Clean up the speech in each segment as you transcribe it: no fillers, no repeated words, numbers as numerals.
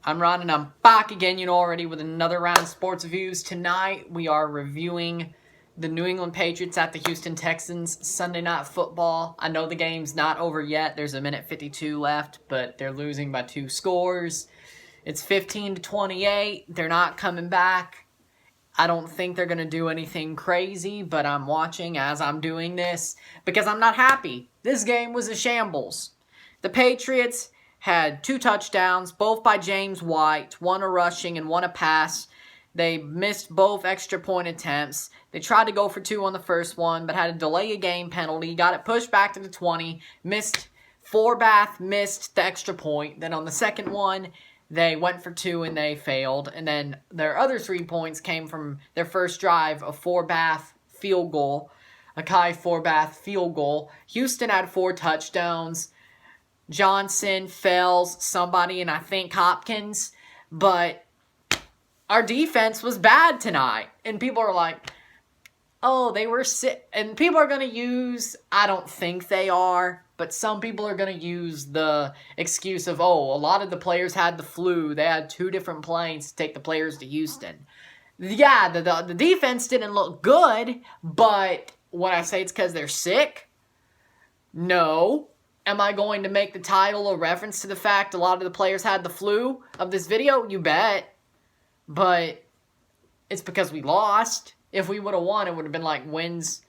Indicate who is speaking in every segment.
Speaker 1: I'm Ron, and I'm back again, already with another round of sports reviews. Tonight, we are reviewing the New England Patriots at the Houston Texans Sunday Night Football. I know the game's not over yet. There's a minute 52 left, but they're losing by 2 scores. It's 15-28. They're not coming back. I don't think they're going to do anything crazy, but I'm watching as I'm doing this because I'm not happy. This game was a shambles. The Patriots had 2 touchdowns, both by James White, one a rushing and one a pass. They missed both extra point attempts. They tried to go for 2 on the first one, but had a delay a game penalty, got it pushed back to the 20, missed the extra point. Then on the second one, they went for 2 and they failed. And then their other 3 points came from their first drive, a Forbath field goal, a Kai Forbath field goal. Houston had 4 touchdowns. Johnson, Fells, somebody, and I think Hopkins. But our defense was bad tonight. And people are like, oh, they were sick. And people are going to use, I don't think they are, but some people are going to use the excuse of, oh, a lot of the players had the flu. They had 2 different planes to take the players to Houston. Yeah, the defense didn't look good, but when I say it's because they're sick, no. Am I going to make the title a reference to the fact a lot of the players had the flu of this video? You bet. But it's because we lost. If we would have won, it would have been like wins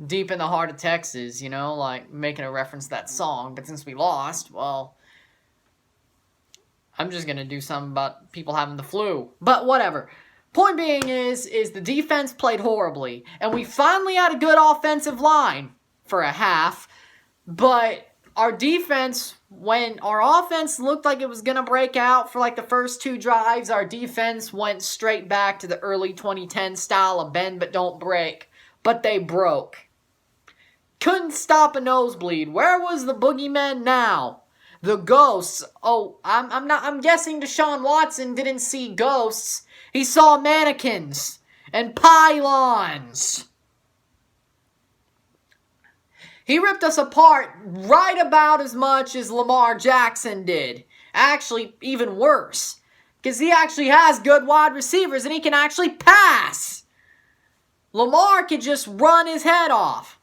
Speaker 1: deep in the heart of Texas, like making a reference to that song. But since we lost, well, I'm just going to do something about people having the flu. But whatever. Point being is the defense played horribly. And we finally had a good offensive line for a half. But our defense, when our offense looked like it was going to break out for like the first 2 drives, our defense went straight back to the early 2010 style of bend but don't break. But they broke. Couldn't stop a nosebleed. Where was the boogeyman now? The ghosts. Oh, I'm guessing Deshaun Watson didn't see ghosts. He saw mannequins and pylons. He ripped us apart right about as much as Lamar Jackson did. Actually, even worse. Because he actually has good wide receivers and he can actually pass. Lamar could just run his head off.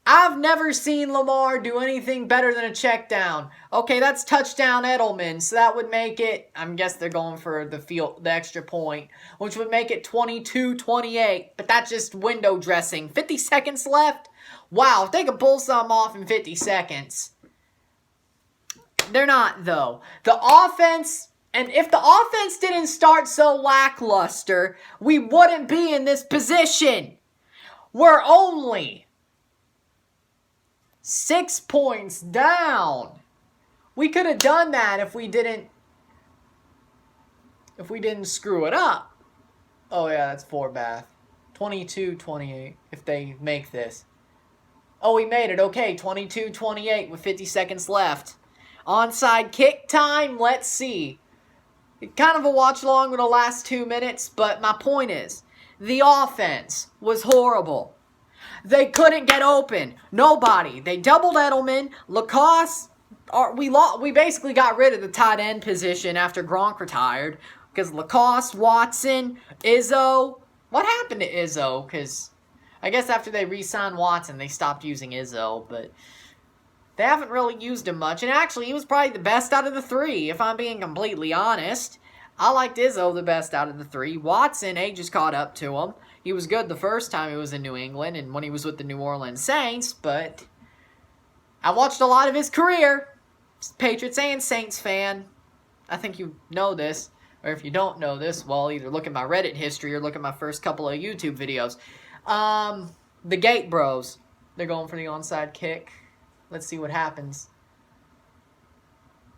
Speaker 1: I've never seen Lamar do anything better than a check down. Okay, that's touchdown Edelman, so that would make it, I guess they're going for the extra point, which would make it 22-28, but that's just window dressing. 50 seconds left? Wow, if they could pull something off in 50 seconds. They're not, though. The offense, and if the offense didn't start so lackluster, we wouldn't be in this position. We're only 6 points down. We could have done that if we didn't screw it up. Oh yeah, that's Forbath. 22-28 if they make this. Oh, we made it. Okay, 22-28 with 50 seconds left. Onside kick time. Let's see. Kind of a watch along with the last 2 minutes, but my point is, the offense was horrible. They couldn't get open. Nobody. They doubled Edelman. Lacoste. We basically got rid of the tight end position after Gronk retired. Because Lacoste, Watson, Izzo. What happened to Izzo? Because I guess after they re-signed Watson, they stopped using Izzo. But they haven't really used him much. And actually, he was probably the best out of the 3, if I'm being completely honest. I liked Izzo the best out of the 3. Watson, age has caught up to him. He was good the first time he was in New England and when he was with the New Orleans Saints, but I watched a lot of his career. Patriots and Saints fan. I think you know this. Or if you don't know this, well, either look at my Reddit history or look at my first couple of YouTube videos. The Gate Bros. They're going for the onside kick. Let's see what happens.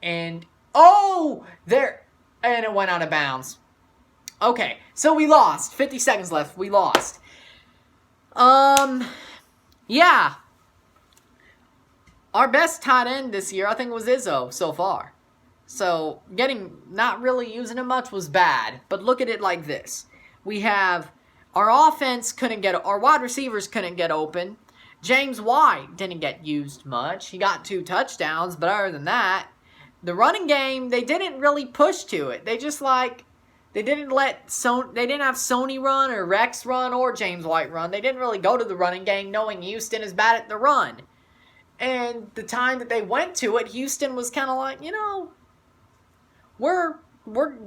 Speaker 1: And, oh! And it went out of bounds. Okay, so we lost. 50 seconds left. We lost. Yeah. Our best tight end this year, I think, was Izzo so far. So, not really using him much was bad. But look at it like this. We have, our wide receivers couldn't get open. James White didn't get used much. He got 2 touchdowns, but other than that, The running game, they didn't really push to it. They just they didn't have Sony run or Rex run or James White run. They didn't really go to the running game knowing Houston is bad at the run. And the time that they went to it, Houston was kind of like,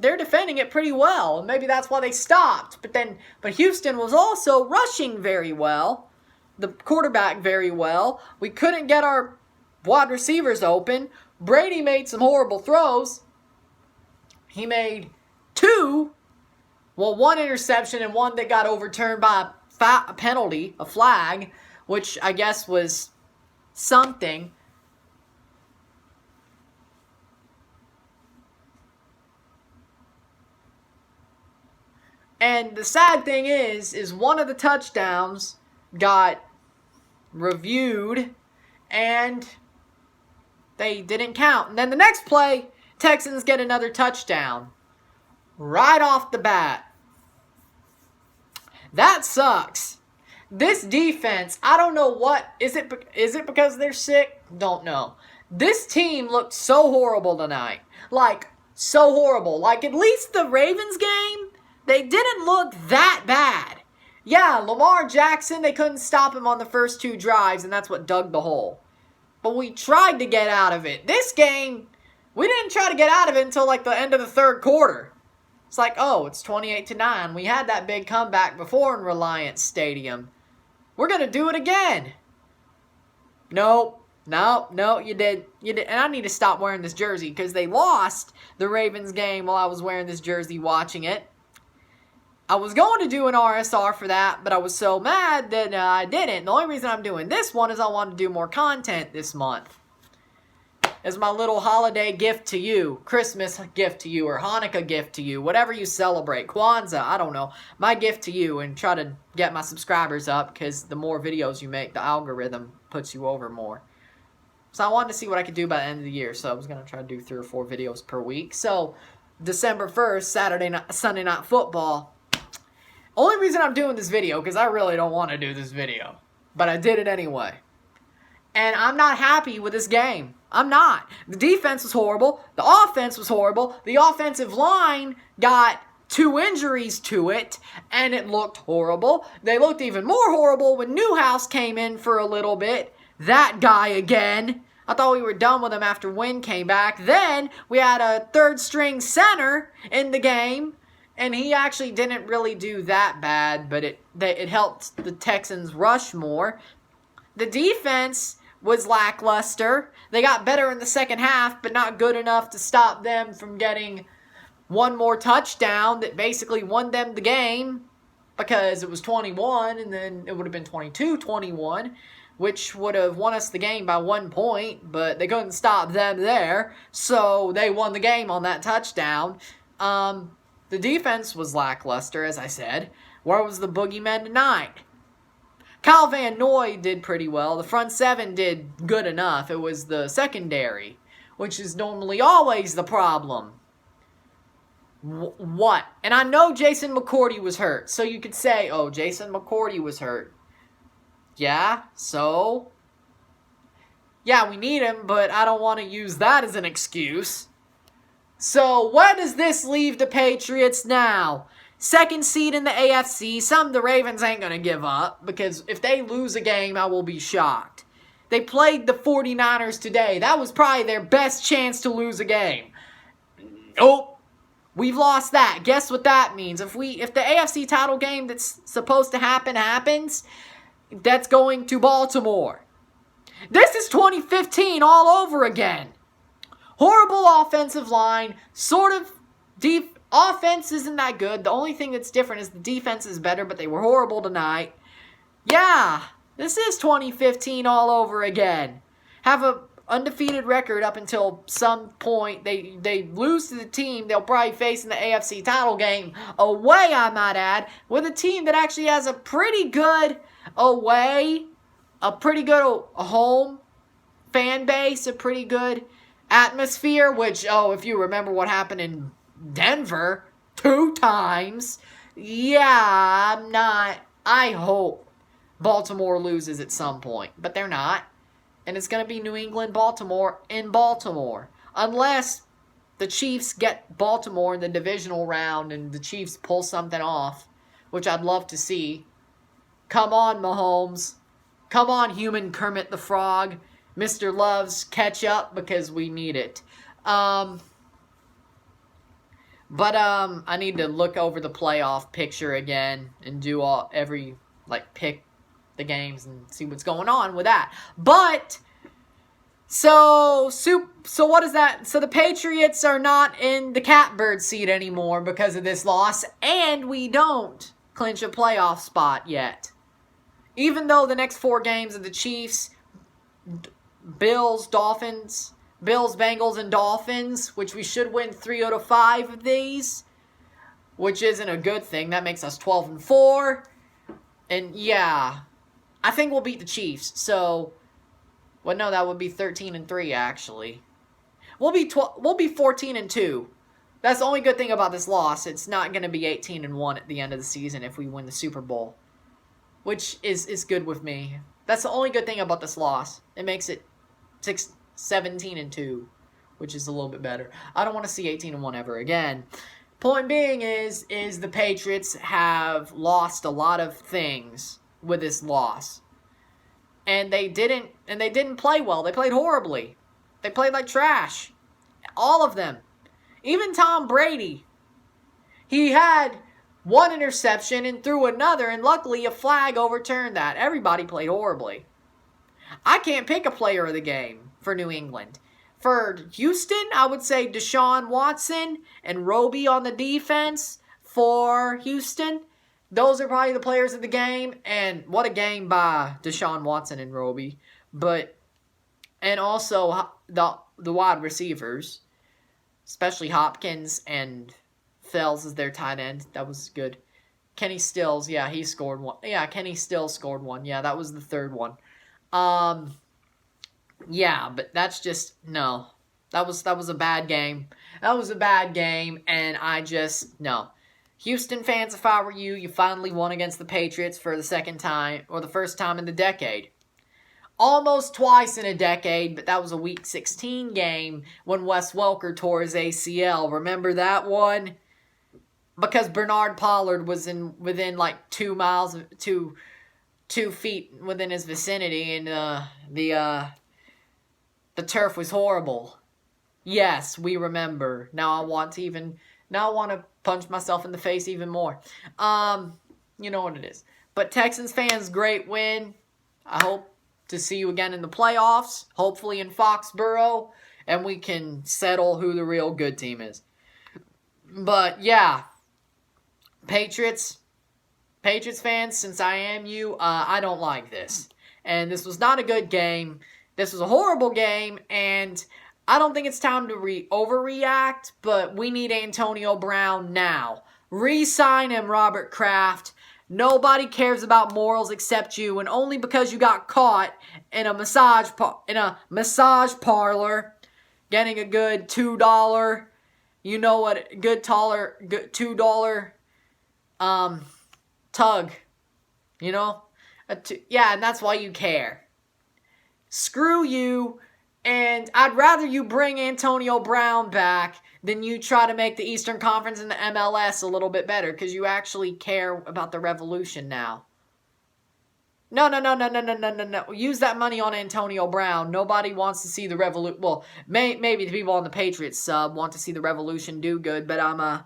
Speaker 1: they're defending it pretty well. And maybe that's why they stopped. But Houston was also rushing very well. The quarterback very well. We couldn't get our wide receivers open. Brady made some horrible throws. He made one interception and one that got overturned by a penalty, a flag, which I guess was something. And the sad thing is one of the touchdowns got reviewed and they didn't count. And then the next play, Texans get another touchdown right off the bat. That sucks. This defense, I don't know what, is it because they're sick? Don't know. This team looked so horrible tonight. So horrible. At least the Ravens game, they didn't look that bad. Yeah, Lamar Jackson, they couldn't stop him on the first 2 drives, and that's what dug the hole. But we tried to get out of it. This game, we didn't try to get out of it until the end of the third quarter. It's it's 28-9. We had that big comeback before in Reliance Stadium. We're going to do it again. No, you did. And I need to stop wearing this jersey because they lost the Ravens game while I was wearing this jersey watching it. I was going to do an RSR for that, but I was so mad that I didn't. The only reason I'm doing this one is I wanted to do more content this month. As my little holiday gift to you, Christmas gift to you, or Hanukkah gift to you, whatever you celebrate, Kwanzaa, I don't know. My gift to you, and try to get my subscribers up, because the more videos you make, the algorithm puts you over more. So I wanted to see what I could do by the end of the year, so I was going to try to do 3 or 4 videos per week. So, December 1st, Sunday Night Football. Only reason I'm doing this video, because I really don't want to do this video. But I did it anyway. And I'm not happy with this game. I'm not. The defense was horrible. The offense was horrible. The offensive line got 2 injuries to it, and it looked horrible. They looked even more horrible when Newhouse came in for a little bit. That guy again. I thought we were done with him after Wynn came back. Then we had a 3rd-string center in the game, and he actually didn't really do that bad, but it helped the Texans rush more. The defense was lackluster. They got better in the second half, but not good enough to stop them from getting one more touchdown that basically won them the game, because it was 21, and then it would have been 22-21, which would have won us the game by 1 point, but they couldn't stop them there, so they won the game on that touchdown. The defense was lackluster, as I said. Where was the boogeyman tonight? Kyle Van Noy did pretty well. The front 7 did good enough. It was the secondary, which is normally always the problem. What? And I know Jason McCourty was hurt, so you could say, oh, Jason McCourty was hurt. Yeah, so? Yeah, we need him, but I don't want to use that as an excuse. So, where does this leave the Patriots now? 2nd seed in the AFC. The Ravens ain't going to give up, because if they lose a game, I will be shocked. They played the 49ers today. That was probably their best chance to lose a game. Nope. We've lost that. Guess what that means? If the AFC title game that's supposed to happen happens, that's going to Baltimore. This is 2015 all over again. Horrible offensive line, sort of deep. Offense isn't that good. The only thing that's different is the defense is better, but they were horrible tonight. Yeah, this is 2015 all over again. Have a undefeated record up until some point. They lose to the team they'll probably face in the AFC title game away, I might add, with a team that actually has a pretty good away, a pretty good home fan base, a pretty good atmosphere, which, if you remember what happened in Denver 2 times, yeah, I hope Baltimore loses at some point, but they're not. And it's going to be New England, Baltimore in Baltimore. Unless the Chiefs get Baltimore in the divisional round and the Chiefs pull something off, which I'd love to see. Come on, Mahomes. Come on, human Kermit the Frog. Mr. Loves, catch up because we need it. I need to look over the playoff picture again and do pick the games and see what's going on with that. But so what is that? So the Patriots are not in the catbird seat anymore because of this loss, and we don't clinch a playoff spot yet. Even though the next 4 games of the Chiefs, Bills, Bengals, and Dolphins, which we should win 3 out of 5 of these, which isn't a good thing. That makes us 12-4. And yeah, I think we'll beat the Chiefs. So, well, no, that would be 13-3 actually. We'll be 14-2. That's the only good thing about this loss. It's not going to be 18-1 at the end of the season if we win the Super Bowl, which is good with me. That's the only good thing about this loss. It makes it 17-2, which is a little bit better. I don't want to see 18-1 ever again. Point being is the Patriots have lost a lot of things with this loss. And they didn't play well. They played horribly. They played like trash. All of them. Even Tom Brady. He had 1 interception and threw another, and luckily a flag overturned that. Everybody played horribly. I can't pick a player of the game for New England. For Houston, I would say Deshaun Watson and Roby on the defense for Houston. Those are probably the players of the game, and what a game by Deshaun Watson and Roby. And also the wide receivers, especially Hopkins and Fells as their tight end. That was good. Kenny Stills, yeah, he scored 1. Yeah, Kenny Stills scored 1. Yeah, that was the 3rd one. Yeah, but that's just, no. That was a bad game. That was a bad game, and no. Houston fans, if I were you, you finally won against the Patriots for the second time, or the first time in the decade. Almost twice in a decade, but that was a Week 16 game when Wes Welker tore his ACL. Remember that one? Because Bernard Pollard was within like 2 feet within his vicinity, and the turf was horrible. Yes, we remember. Now I want to punch myself in the face even more. You know what it is. But Texans fans, great win. I hope to see you again in the playoffs, hopefully in Foxborough, and we can settle who the real good team is. But yeah, Patriots fans, since I am you, I don't like this. And this was not a good game. This was a horrible game, and I don't think it's time to overreact, but we need Antonio Brown now. Re-sign him, Robert Kraft. Nobody cares about morals except you, and only because you got caught in a massage parlor getting a good $2, you know what, good $2 tug, you know? Yeah, and that's why you care. Screw you, and I'd rather you bring Antonio Brown back than you try to make the Eastern Conference and the MLS a little bit better, because you actually care about the Revolution now. No. Use that money on Antonio Brown. Nobody wants to see the Revolution. Well, maybe the people on the Patriots sub want to see the Revolution do good, but I'm a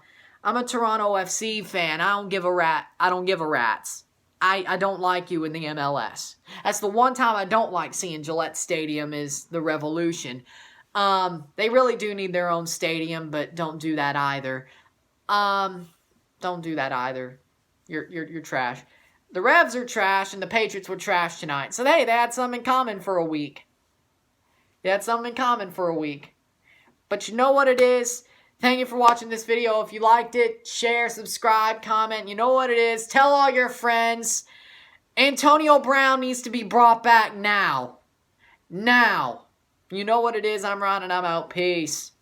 Speaker 1: Toronto FC fan. I don't give a rat's. I don't like you in the MLS. That's the one time I don't like seeing Gillette Stadium is the Revolution. They really do need their own stadium, but don't do that either. Don't do that either. You're trash. The Revs are trash, and the Patriots were trash tonight. So, hey, they had something in common for a week. But you know what it is? Thank you for watching this video. If you liked it, share, subscribe, comment. You know what it is. Tell all your friends. Antonio Brown needs to be brought back now. Now. You know what it is. I'm Ron, and I'm out. Peace.